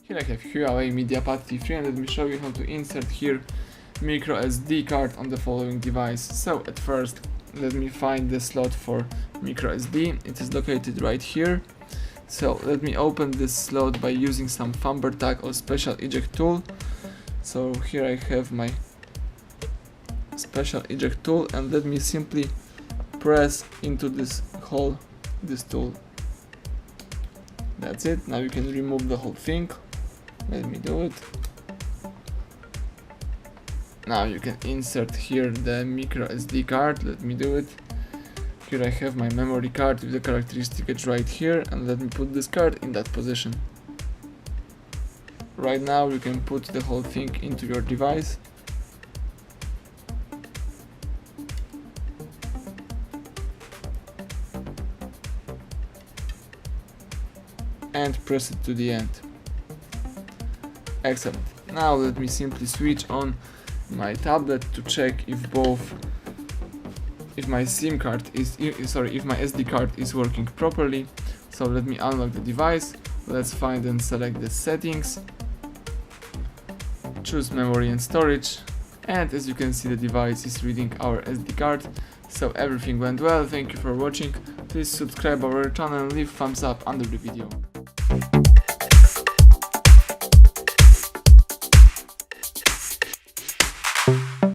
Here I have HUAWEI MEDIAPAD T3, and let me show you how to insert here micro SD card on the following device. So at first, let me find the slot for micro SD. It is located right here. So let me open this slot by using some thumper tag or special eject tool. So here I have my special eject tool, and let me simply press into this hole, this tool. That's it. Now you can remove the whole thing. Let me do it. Now you can insert here the micro SD card. Let me do it. Here I have my memory card with the characteristic edge right here, and let me put this card in that position. Right now you can put the whole thing into your device. And press it to the end. Excellent. Now let me simply switch on my tablet to check if my SIM card is, if my SD card is working properly. So let me unlock the device. Let's find and select the settings. Choose memory and storage. And as you can see, the device is reading our SD card. So everything went well. Thank you for watching. Please subscribe our channel and leave thumbs up under the video.